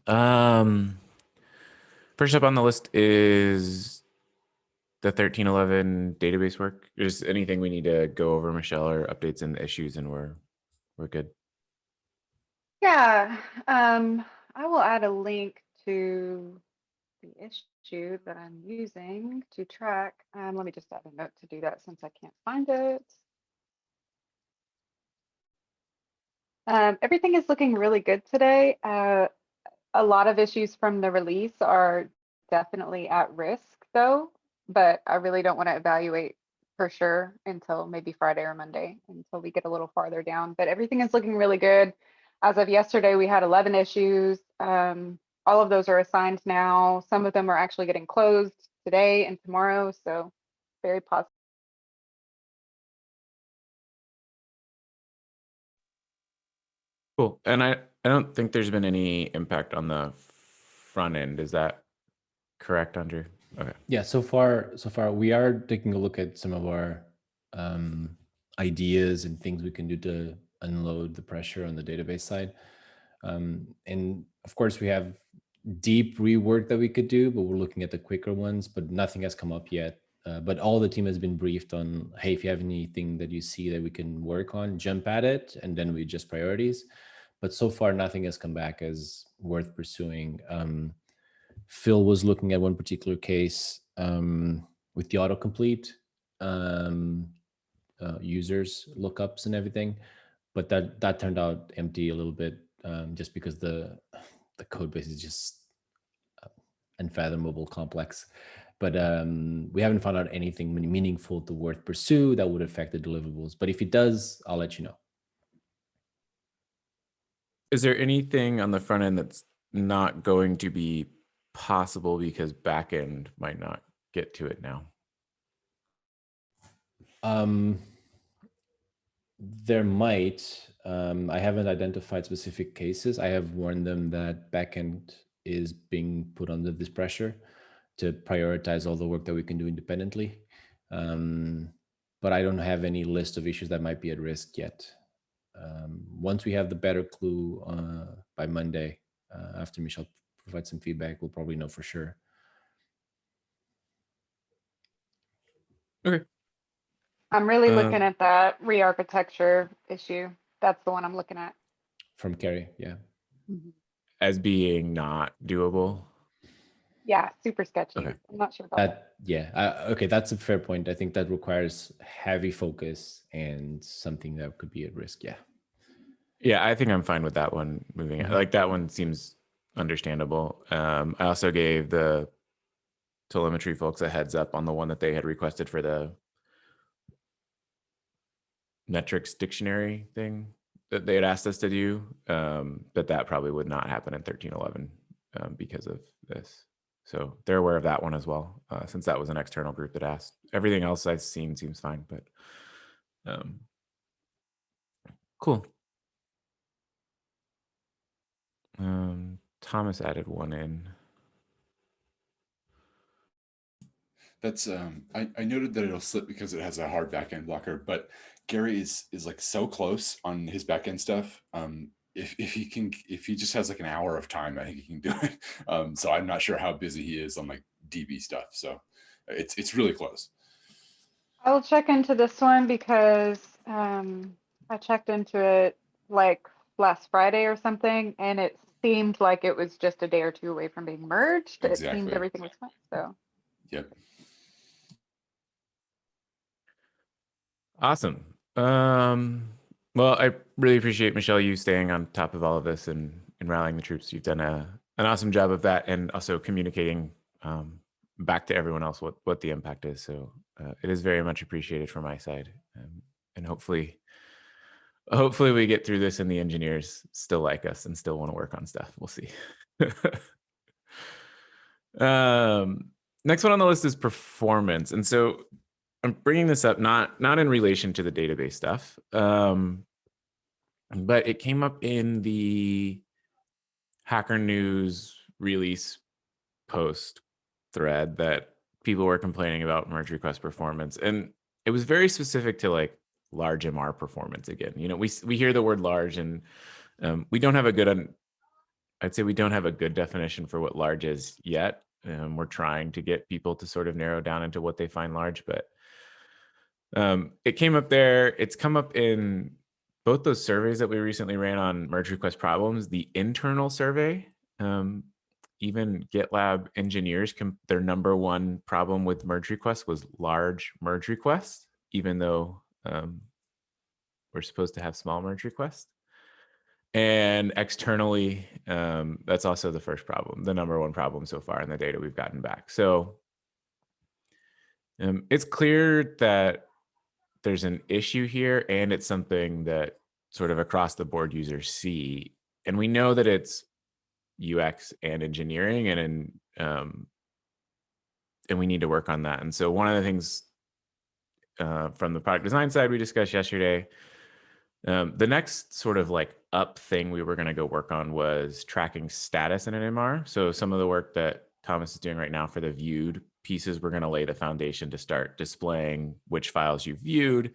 Um, First up on the list is the 1311 database work. Is anything we need to go over, Michelle, or updates in the issues, and we're good. Yeah, I will add a link to the issue that I'm using to track. Let me just add a note to do that since I can't find it. Everything is looking really good today. A lot of issues from the release are definitely at risk though, but I really don't want to evaluate for sure until maybe Friday or Monday until we get a little farther down. But everything is looking really good. As of yesterday, we had 11 issues. All of those are assigned now. Some of them are actually getting closed today and tomorrow. So very positive. Cool. And I don't think there's been any impact on the front end. Is that correct, Andrew? Okay. Yeah, so far we are taking a look at some of our ideas and things we can do to unload the pressure on the database side. And of course we have deep rework that we could do, but we're looking at the quicker ones, but nothing has come up yet. But all the team has been briefed on, hey, if you have anything that you see that we can work on, jump at it, and then we adjust priorities. But so far, nothing has come back as worth pursuing. Phil was looking at one particular case with the autocomplete users lookups and everything, but that turned out empty a little bit just because the code base is just unfathomable complex. But we haven't found out anything meaningful to worth pursue that would affect the deliverables. But if it does, I'll let you know. Is there anything on the front end that's not going to be possible because backend might not get to it now? There might. I haven't identified specific cases. I have warned them that backend is being put under this pressure to prioritize all the work that we can do independently. But I don't have any list of issues that might be at risk yet. Once we have the better clue by Monday, after Michelle provides some feedback, we'll probably know for sure. Okay. I'm really looking at that re-architecture issue. That's the one I'm looking at. From Carrie, yeah. As being not doable? Yeah, super sketchy. Okay. I'm not sure about that. Yeah, okay, that's a fair point. I think that requires heavy focus and something that could be at risk, yeah. Yeah, I think I'm fine with that one moving. Like that one seems understandable. I also gave the telemetry folks a heads up on the one that they had requested for the metrics dictionary thing that they had asked us to do, but that probably would not happen in 1311 because of this. So they're aware of that one as well, since that was an external group that asked. Everything else I've seen seems fine, but cool. Thomas added one in. That's I noted that it'll slip because it has a hard backend blocker, but Gary is like so close on his backend stuff. If he just has like an hour of time, I think he can do it. So I'm not sure how busy he is on like DB stuff. So it's really close. I'll check into this one because I checked into it like last Friday or something, and it seemed like it was just a day or two away from being merged. Exactly. It seemed everything was fine. So. Yep. Awesome. Well, I really appreciate, Michelle, you staying on top of all of this and rallying the troops. You've done an awesome job of that, and also communicating back to everyone else what the impact is. So it is very much appreciated from my side, and hopefully we get through this and the engineers still like us and still want to work on stuff. We'll see. Next one on the list is performance, and so I'm bringing this up not in relation to the database stuff, but it came up in the Hacker News release post thread that people were complaining about merge request performance, and it was very specific to like large MR performance. Again, we hear the word large, and we don't have a good I'd say we don't have a good definition for what large is yet. We're trying to get people to sort of narrow down into what they find large, but it came up there. It's come up in both those surveys that we recently ran on merge request problems. The internal survey, even GitLab engineers, their number one problem with merge requests was large merge requests, even though we're supposed to have small merge requests. And externally, that's also the first problem, the number one problem so far in the data we've gotten back. So it's clear that there's an issue here, and it's something that sort of across the board users see. And we know that it's UX and engineering, and we need to work on that. And so one of the things from the product design side we discussed yesterday, the next sort of like up thing we were going to go work on was tracking status in an MR. So some of the work that Thomas is doing right now for the viewed pieces, we're going to lay the foundation to start displaying which files you've viewed,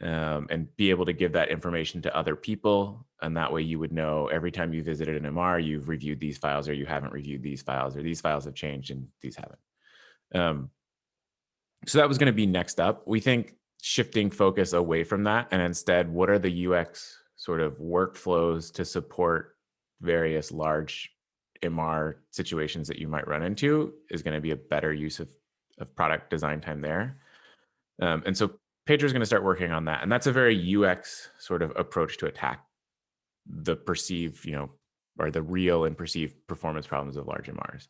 and be able to give that information to other people. And that way you would know every time you visited an MR, you've reviewed these files, or you haven't reviewed these files, or these files have changed and these haven't. So that was going to be next up. We think shifting focus away from that, and instead, what are the UX sort of workflows to support various large MR situations that you might run into is going to be a better use of product design time there. And so Pedro's going to start working on that. And that's a very UX sort of approach to attack the perceived, or the real and perceived performance problems of large MRs.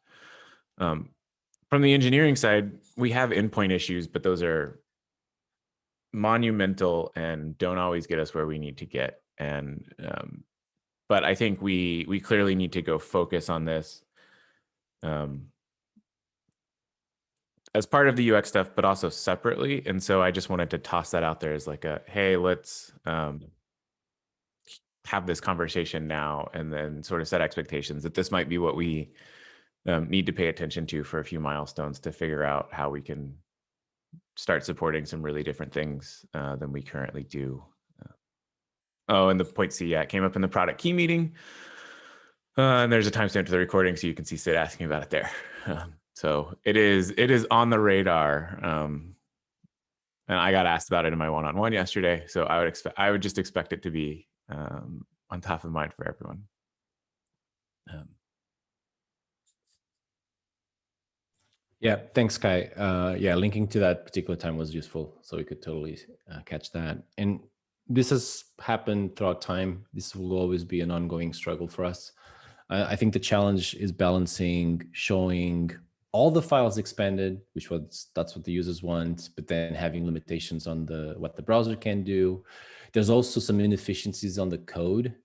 From the engineering side, we have endpoint issues, but those are monumental and don't always get us where we need to get. And but I think we clearly need to go focus on this as part of the UX stuff, but also separately. And so I just wanted to toss that out there as like a, hey, let's have this conversation now, and then sort of set expectations that this might be what we need to pay attention to for a few milestones to figure out how we can start supporting some really different things than we currently do. Oh, and the point C, yeah, it came up in the product key meeting. And there's a timestamp to the recording, so you can see Sid asking about it there. So it is on the radar. And I got asked about it in my one-on-one yesterday. So I would just expect it to be on top of mind for everyone. Yeah, thanks, Kai. Yeah, linking to that particular time was useful, so we could totally catch that. And this has happened throughout time. This will always be an ongoing struggle for us. I think the challenge is balancing showing all the files expanded, that's what the users want, but then having limitations on what the browser can do. There's also some inefficiencies on the code,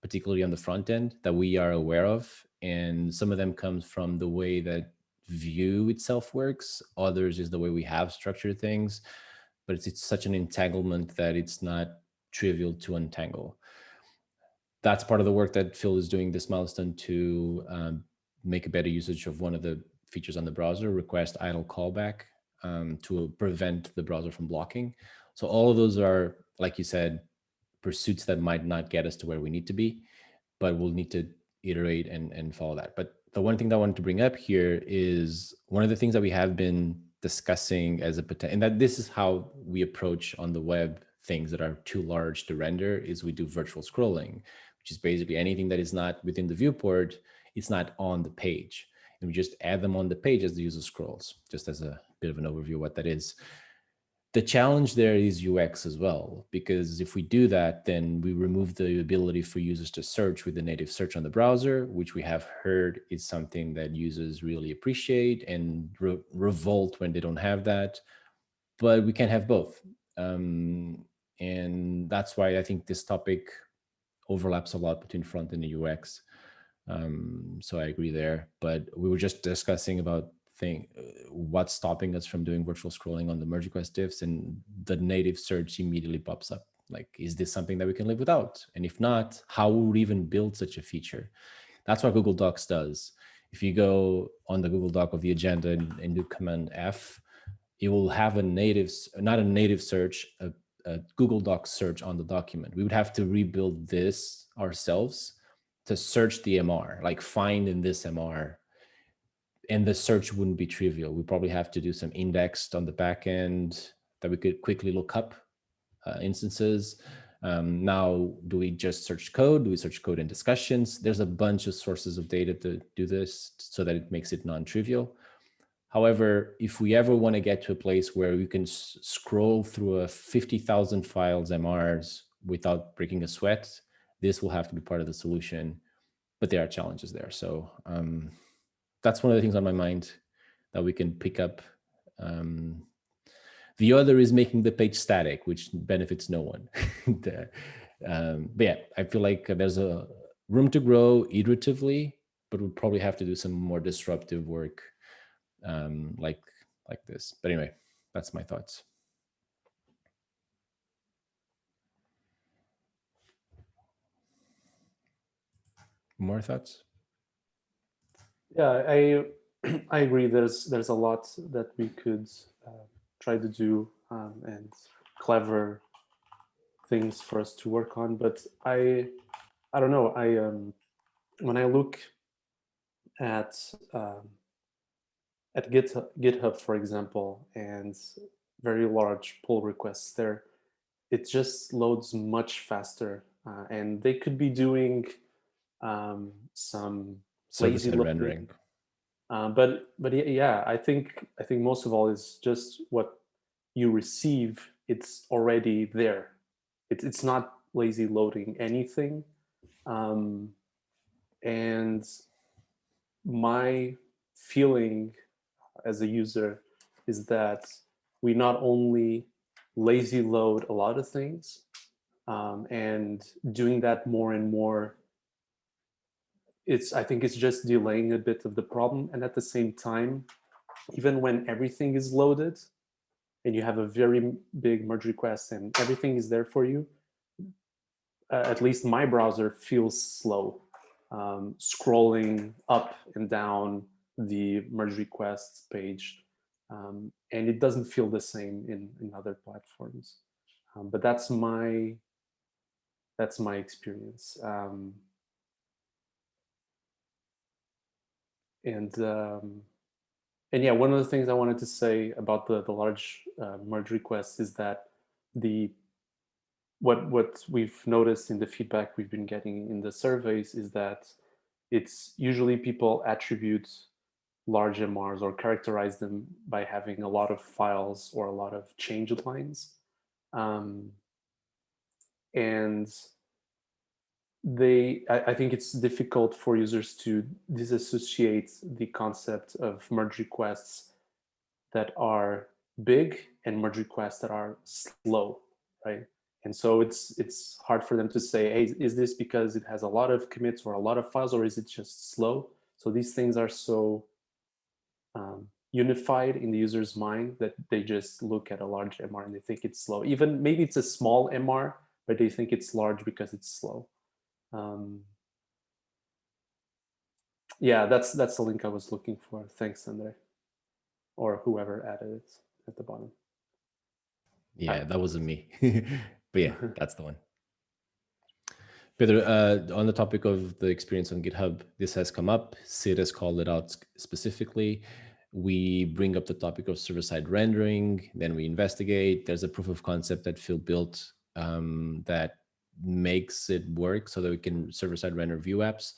particularly on the front end, that we are aware of. And some of them comes from the way that Vue itself works. Others is the way we have structured things, but it's such an entanglement that it's not trivial to untangle. That's part of the work that Phil is doing this milestone to make a better usage of one of the features on the browser, request idle callback, to prevent the browser from blocking. So all of those are, like you said, pursuits that might not get us to where we need to be, but we'll need to iterate and follow that. But the one thing that I wanted to bring up here is one of the things that we have been discussing as a potential, and that this is how we approach on the web things that are too large to render, is we do virtual scrolling, which is basically anything that is not within the viewport, it's not on the page. And we just add them on the page as the user scrolls, just as a bit of an overview of what that is. The challenge there is UX as well, because if we do that, then we remove the ability for users to search with the native search on the browser, which we have heard is something that users really appreciate and revolt when they don't have that. But we can't have both. And that's why I think this topic overlaps a lot between front end and UX. So I agree there. But we were just discussing about what's stopping us from doing virtual scrolling on the merge request diffs, and the native search immediately pops up. Like, is this something that we can live without? And if not, how would we even build such a feature? That's what Google Docs does. If you go on the Google Doc of the agenda and do Command F, it will have not a native search, a Google Docs search on the document. We would have to rebuild this ourselves to search the MR, like find in this MR, and the search wouldn't be trivial. We probably have to do some indexed on the back end that we could quickly look up instances. Now, do we just search code? Do we search code in discussions? There's a bunch of sources of data to do this so that it makes it non-trivial. However, if we ever want to get to a place where we can scroll through a 50,000 files MRs without breaking a sweat, this will have to be part of the solution, but there are challenges there. So that's one of the things on my mind that we can pick up. The other is making the page static, which benefits no one. But yeah, I feel like there's a room to grow iteratively, but we'll probably have to do some more disruptive work like this. But anyway, that's my thoughts. More thoughts? Yeah, I I agree. There's a lot that we could try to do and clever things for us to work on. But I don't know. When I look at GitHub, for example, and very large pull requests there, it just loads much faster, and they could be doing some lazy Server-side loading. rendering. But yeah, I think most of all is just what you receive. It's already there. It's not lazy loading anything. And my feeling as a user is that we not only lazy load a lot of things, and doing that more and more, I think it's just delaying a bit of the problem. And at the same time, even when everything is loaded and you have a very big merge request and everything is there for you, at least my browser feels slow, scrolling up and down the merge requests page. And it doesn't feel the same in other platforms. But that's my experience. And yeah, one of the things I wanted to say about the large merge requests is that what we've noticed in the feedback we've been getting in the surveys is that it's usually people attribute large MRs or characterize them by having a lot of files or a lot of change lines. And I think it's difficult for users to disassociate the concept of merge requests that are big and merge requests that are slow, right? And so it's hard for them to say, hey, is this because it has a lot of commits or a lot of files, or is it just slow? So these things are so unified in the user's mind that they just look at a large MR and they think it's slow. Even maybe it's a small MR, but they think it's large because it's slow. Yeah, that's the link I was looking for. Thanks, Andre, or whoever added it at the bottom. Yeah, that wasn't me. But yeah, that's the one. Pedro, on the topic of the experience on GitHub, this has come up. Sid has called it out specifically. We bring up the topic of server-side rendering, then we investigate. There's a proof of concept that Phil built that makes it work so that we can server-side render view apps.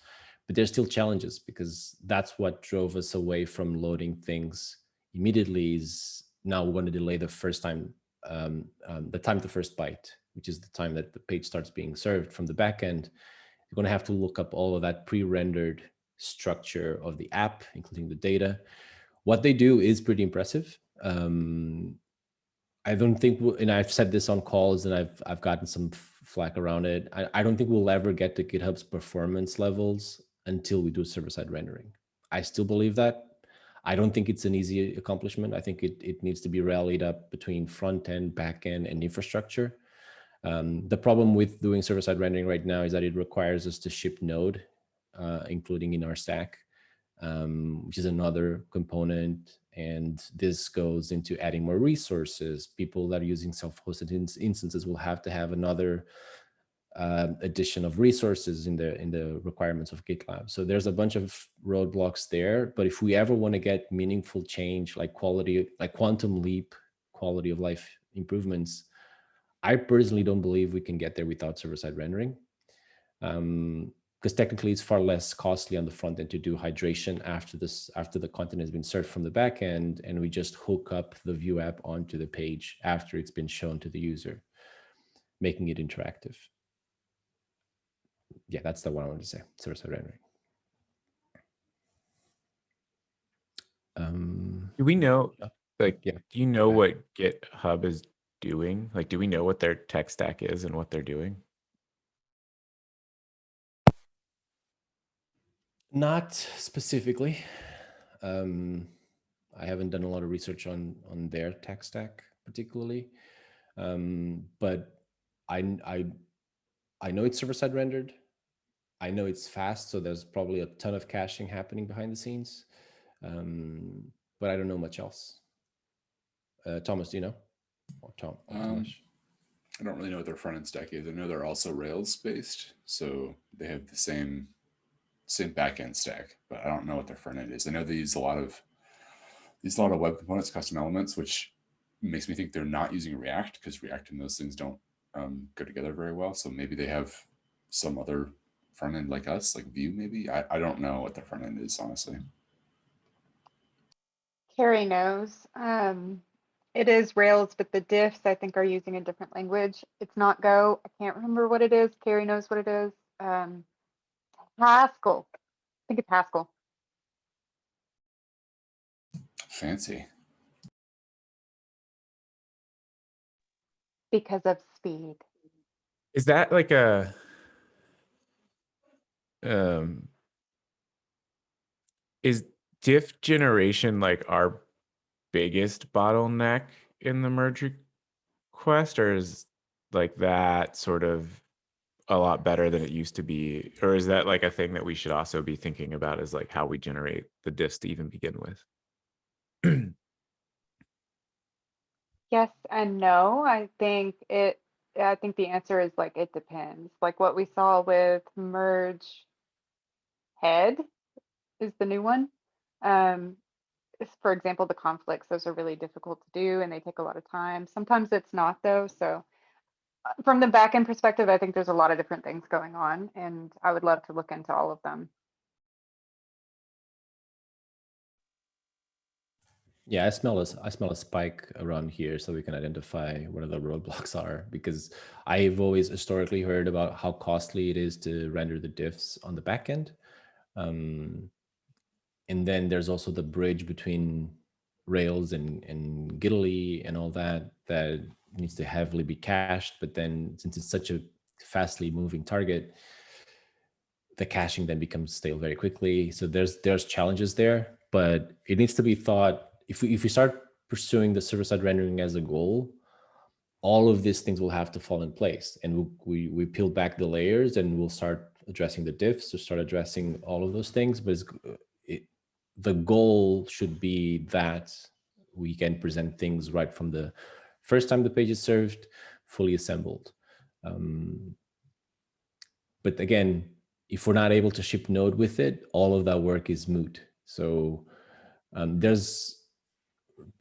But there's still challenges because that's what drove us away from loading things immediately. Is now we want to delay the first time, the time to first byte, which is the time that the page starts being served from the backend. You're going to have to look up all of that pre-rendered structure of the app, including the data. What they do is pretty impressive. I don't think, and I've said this on calls and I've gotten some flack around it. I don't think we'll ever get to GitHub's performance levels until we do server-side rendering. I still believe that. I don't think it's an easy accomplishment. I think it needs to be rallied up between front end, back end, and infrastructure. The problem with doing server-side rendering right now is that it requires us to ship Node, including in our stack, which is another component. And this goes into adding more resources. People that are using self-hosted instances will have to have another addition of resources in the requirements of GitLab. So there's a bunch of roadblocks there. But if we ever want to get meaningful change, like quantum leap quality of life improvements, I personally don't believe we can get there without server-side rendering. Because technically it's far less costly on the front end to do hydration after the content has been served from the back end, and we just hook up the view app onto the page after it's been shown to the user, making it interactive. Yeah, that's the one I wanted to say, server-side rendering. Do we know, like, yeah. do you know what GitHub is doing? Like, do we know what their tech stack is and what they're doing? Not specifically. I haven't done a lot of research on their tech stack particularly, but I know it's server-side rendered. I know it's fast, so there's probably a ton of caching happening behind the scenes, but I don't know much else. Thomas, do you know? Or Tomas? I don't really know what their front end stack is. I know they're also Rails based, so they have the same back end stack, but I don't know what their front end is. I know they use a lot of web components, custom elements, which makes me think they're not using React, because React and those things don't go together very well. So maybe they have some other front end like us, like Vue maybe. I don't know what their front end is, honestly. Carrie knows. It is Rails, but the diffs I think are using a different language. It's not Go. I can't remember what it is. Carrie knows what it is. Haskell. I think it's Haskell. Fancy. Because of speed. Is that like a is diff generation like our biggest bottleneck in the merge request, or is like that sort of a lot better than it used to be? Or is that like a thing that we should also be thinking about, is like how we generate the diffs to even begin with? Yes and no. I think the answer is like it depends. Like what we saw with merge head is the new one. For example, the conflicts, those are really difficult to do and they take a lot of time. Sometimes it's not though. So from the backend perspective, I think there's a lot of different things going on, and I would love to look into all of them. Yeah, I smell a spike around here, so we can identify what the roadblocks are, because I've always historically heard about how costly it is to render the diffs on the backend. And then there's also the bridge between Rails and Gitly and all that needs to heavily be cached. But then since it's such a fastly moving target, the caching then becomes stale very quickly. So there's challenges there, but it needs to be thought, if we start pursuing the server-side rendering as a goal, all of these things will have to fall in place, and we peel back the layers and we'll start addressing the diffs, to start addressing all of those things. But the goal should be that we can present things right from the first time the page is served, fully assembled. But again, if we're not able to ship Node with it, all of that work is moot. So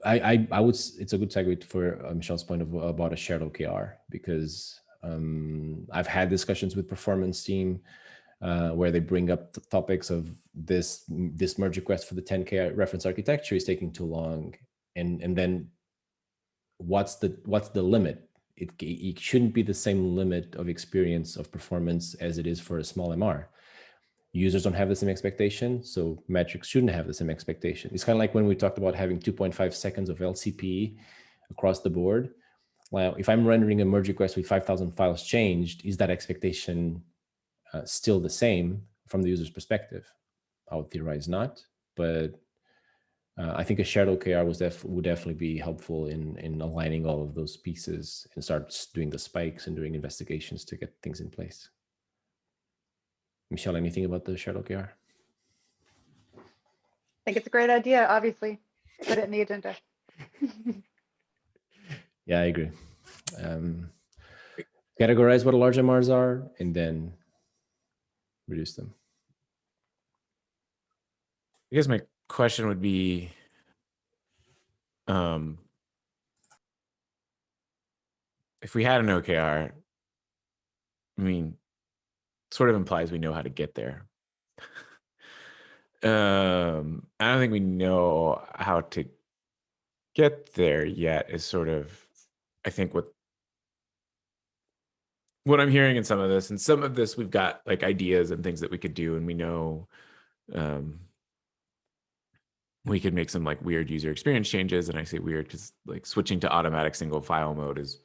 I would, it's a good segue for Michelle's point about a shared OKR, because I've had discussions with performance team where they bring up the topics of this merge request for the 10K reference architecture is taking too long, and then what's the limit? It shouldn't be the same limit of experience of performance as it is for a small MR. Users don't have the same expectation, so metrics shouldn't have the same expectation. It's kind of like when we talked about having 2.5 seconds of LCP across the board. Well, if I'm rendering a merge request with 5,000 files changed, is that expectation still the same from the user's perspective? I would theorize not, but I think a shared OKR would definitely be helpful in aligning all of those pieces and start doing the spikes and doing investigations to get things in place. Michelle, anything about the shared OKR? I think it's a great idea, obviously. Put it in the agenda. Yeah, I agree. categorize what large MRs are, and then reduce them. I guess my question would be, if we had an OKR, I mean, sort of implies we know how to get there. I don't think we know how to get there yet is sort of, I think what I'm hearing in some of this, and some of this we've got like ideas and things that we could do, and we know we could make some like weird user experience changes. And I say weird because like switching to automatic single file mode is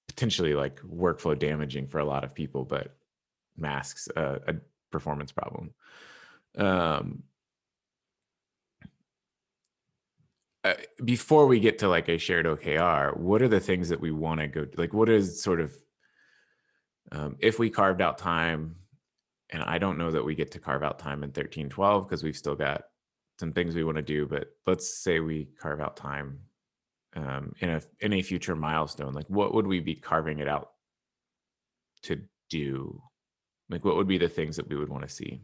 potentially like workflow damaging for a lot of people, but masks a performance problem. Before we get to like a shared OKR, what are the things that we want to go, like what is sort of, if we carved out time, and I don't know that we get to carve out time in 1312 because we've still got some things we want to do, but let's say we carve out time in a future milestone, like what would we be carving it out to do? Like what would be the things that we would want to see?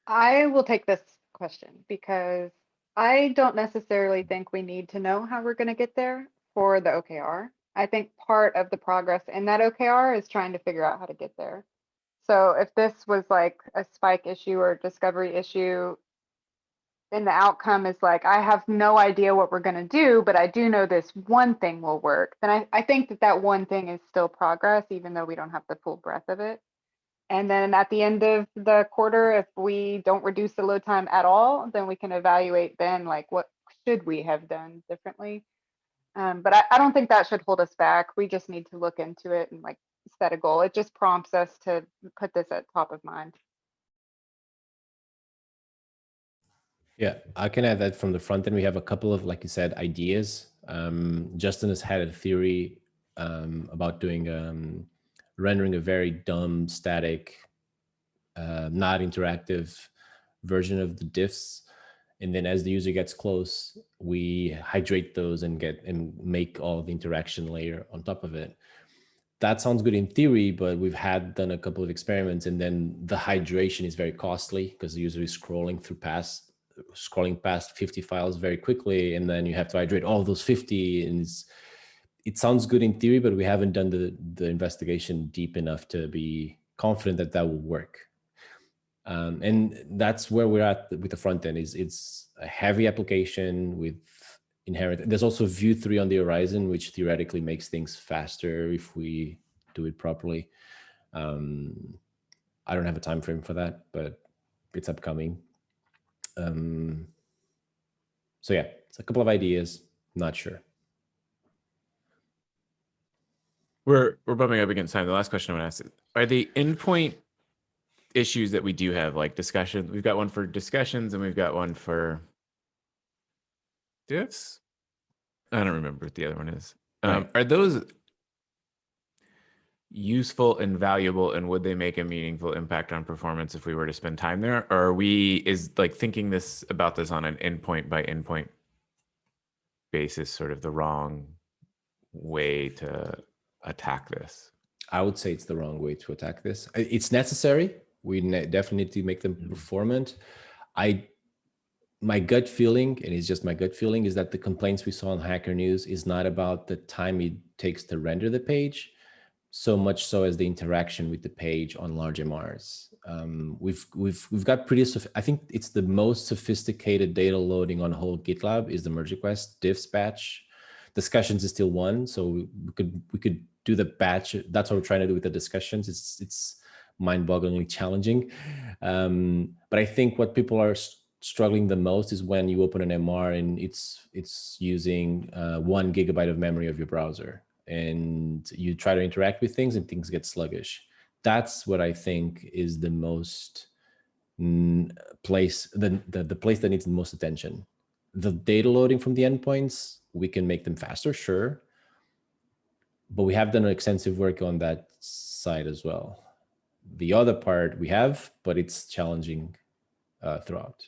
I will take this question because I don't necessarily think we need to know how we're going to get there for the OKR. I think part of the progress in that OKR is trying to figure out how to get there. So if this was like a spike issue or discovery issue, and the outcome is like, I have no idea what we're going to do, but I do know this one thing will work, then I think that that one thing is still progress, even though we don't have the full breadth of it. And then at the end of the quarter, if we don't reduce the load time at all, then we can evaluate then like what should we have done differently. But I don't think that should hold us back. We just need to look into it and like set a goal. It just prompts us to put this at top of mind. Yeah, I can add that from the front end. We have a couple of, like you said, ideas. Justin has had a theory about doing rendering a very dumb, static, not interactive version of the diffs. And then as the user gets close, we hydrate those and make all the interaction layer on top of it. That sounds good in theory, but we've done a couple of experiments, and then the hydration is very costly because the user is scrolling past 50 files very quickly, and then you have to hydrate all those 50. And it sounds good in theory, but we haven't done the investigation deep enough to be confident that that will work. And that's where we're at with the front end. It's a heavy application with inherent. There's also Vue 3 on the horizon, which theoretically makes things faster if we do it properly. I don't have a time frame for that, but it's upcoming. So yeah, it's a couple of ideas. Not sure. We're bumping up against time. The last question I want to ask is, are the endpoint issues that we do have, like discussion, we've got one for discussions and we've got one for diffs? I don't remember what the other one is. Right. Are those useful and valuable, and would they make a meaningful impact on performance if we were to spend time there? Or is like thinking about this on an endpoint by endpoint basis sort of the wrong way to attack this? I would say it's the wrong way to attack this. It's necessary. We definitely need to make them performant. My gut feeling, and it's just my gut feeling, is that the complaints we saw on Hacker News is not about the time it takes to render the page, so much so as the interaction with the page on large MRs. We've got I think it's the most sophisticated data loading on whole GitLab is the merge request diffs batch. Discussions is still one, so we could do the batch. That's what we're trying to do with the discussions. It's mind-bogglingly challenging, but I think what people are struggling the most is when you open an MR and it's using 1 gigabyte of memory of your browser, and you try to interact with things and things get sluggish. That's what I think is the most place, the place that needs the most attention. The data loading from the endpoints, we can make them faster, sure, but we have done extensive work on that side as well. The other part we have, but it's challenging throughout.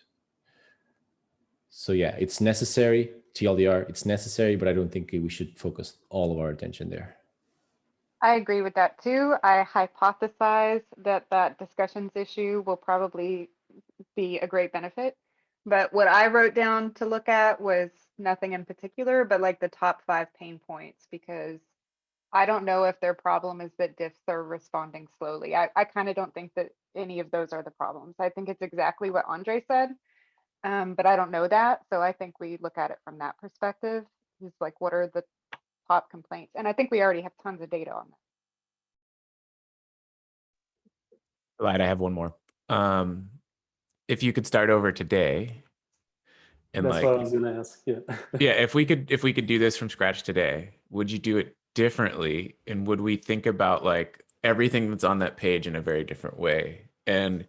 So yeah, it's necessary TLDR, it's necessary, but I don't think we should focus all of our attention there. I agree with that too. I hypothesize that that discussions issue will probably be a great benefit. But what I wrote down to look at was nothing in particular, but like the top 5 pain points, because I don't know if their problem is that diffs are responding slowly. I kind of don't think that any of those are the problems. I think it's exactly what Andre said, but I don't know that. So I think we look at it from that perspective. Is like, what are the top complaints? And I think we already have tons of data on that. Glad I have one more. If you could start over today, and That's like, what I was gonna ask. Yeah. yeah, if we could do this from scratch today, would you do it differently? And would we think about like everything that's on that page in a very different way? And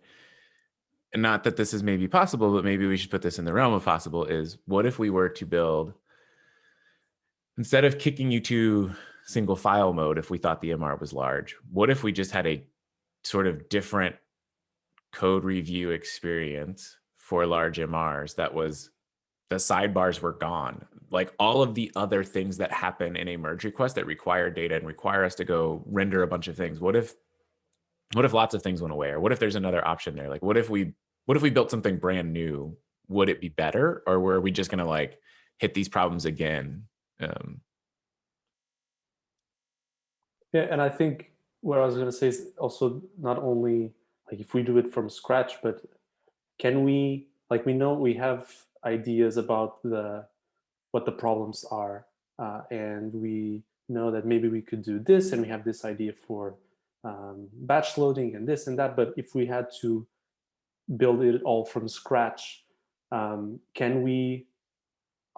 not that this is maybe possible, but maybe we should put this in the realm of possible, is what if we were to build, instead of kicking you to single file mode, if we thought the MR was large, what if we just had a sort of different code review experience for large MRs that was, the sidebars were gone. Like all of the other things that happen in a merge request that require data and require us to go render a bunch of things. What if lots of things went away? Or what if there's another option there? Like what if we built something brand new? Would it be better? Or were we just gonna like hit these problems again? Yeah, and I think what I was gonna say is also not only like if we do it from scratch, but can we, like, we know we have ideas about what the problems are, and we know that maybe we could do this, and we have this idea for batch loading and this and that. But if we had to build it all from scratch, can we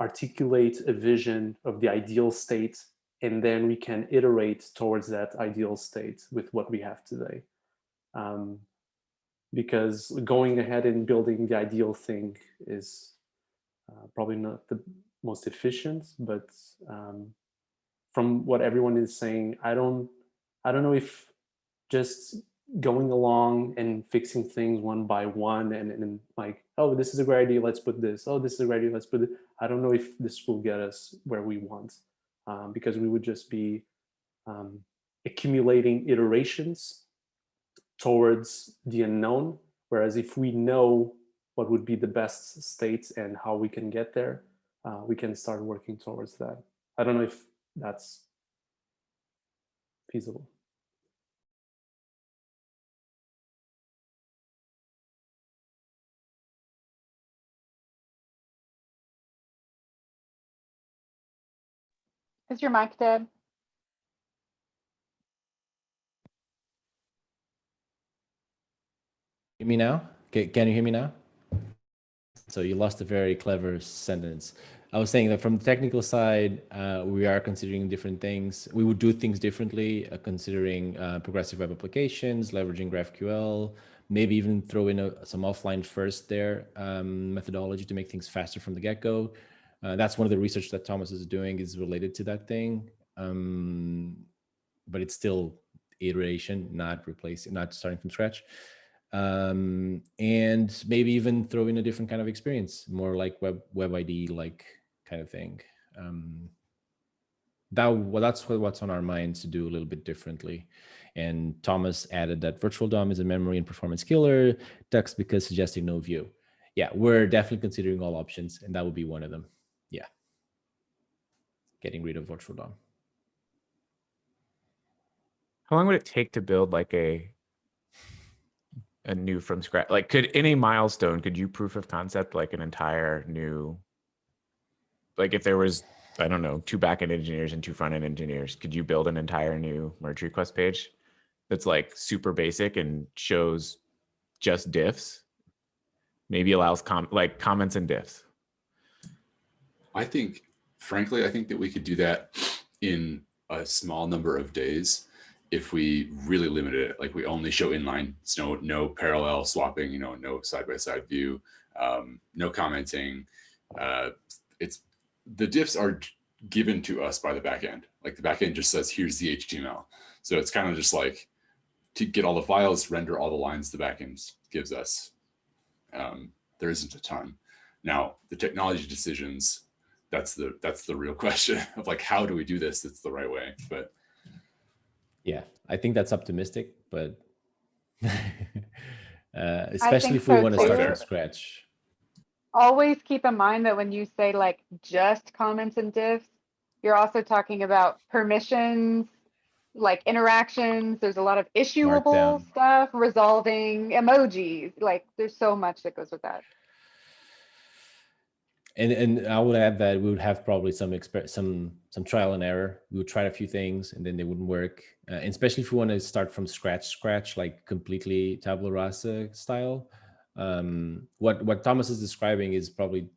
articulate a vision of the ideal state, and then we can iterate towards that ideal state with what we have today? Because going ahead and building the ideal thing is probably not the most efficient, but from what everyone is saying, I don't know if just going along and fixing things one by one and like, oh, this is a great idea, let's put this. Oh, this is a great idea, let's put it. I don't know if this will get us where we want, because we would just be accumulating iterations towards the unknown. Whereas if we know what would be the best state and how we can get there, we can start working towards that. I don't know if that's feasible. Is your mic dead? Hear me now? Can you hear me now? So you lost a very clever sentence. I was saying that from the technical side, we are considering different things. We would do things differently, considering progressive web applications, leveraging GraphQL, maybe even throw in some offline first there methodology to make things faster from the get-go. That's one of the research that Thomas is doing, is related to that thing. But it's still iteration, not starting from scratch. And maybe even throw in a different kind of experience, more like web ID like kind of thing. That's what's on our minds to do a little bit differently. And Thomas added that virtual DOM is a memory and performance killer. Ducks because suggesting no view. Yeah, we're definitely considering all options, and that would be one of them. Yeah, getting rid of virtual DOM. How long would it take to build like a new from scratch? Like, could in a milestone, could you proof of concept like an entire new, like if there was, I don't know, 2 backend engineers and 2 front-end engineers, could you build an entire new merge request page that's like super basic and shows just diffs? Maybe allows like comments and diffs. Frankly, I think that we could do that in a small number of days if we really limited it. Like we only show inline, so no parallel swapping, no side-by-side view, no commenting. The diffs are given to us by the backend. Like the backend just says, here's the HTML. So it's kind of just like to get all the files, render all the lines the backend gives us. There isn't a ton. Now, the technology decisions that's the real question of like, how do we do this that's the right way? But yeah, I think that's optimistic, but I especially think if we so want to start too. from scratch. Always keep in mind that when you say like just comments and diffs, you're also talking about permissions, like interactions. There's a lot of issuable Markdown. stuff, resolving emojis. Like there's so much that goes with that. And I would add that we would have probably some trial and error. We would try a few things and then they wouldn't work. And especially if we want to start from scratch, like completely tabula rasa style. What Thomas is describing is probably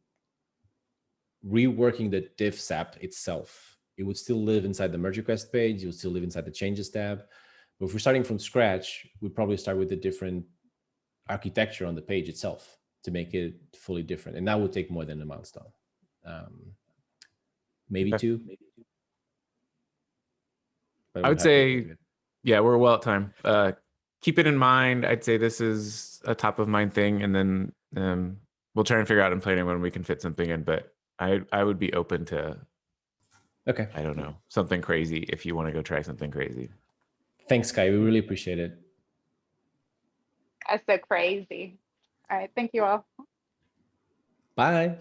reworking the diffs app itself. It would still live inside the merge request page. It would still live inside the changes tab. But if we're starting from scratch, we'd probably start with a different architecture on the page itself to make it fully different. And that would take more than a milestone. Maybe Okay. 2. But I would we'll have to say, look at it. yeah, we're well at time. Keep it in mind. I'd say this is a top of mind thing, and then we'll try and figure out in planning when we can fit something in. But I would be open to, Okay. I don't know, something crazy if you want to go try something crazy. Thanks, Kai. We really appreciate it. That's so crazy. All right. Thank you all. Bye.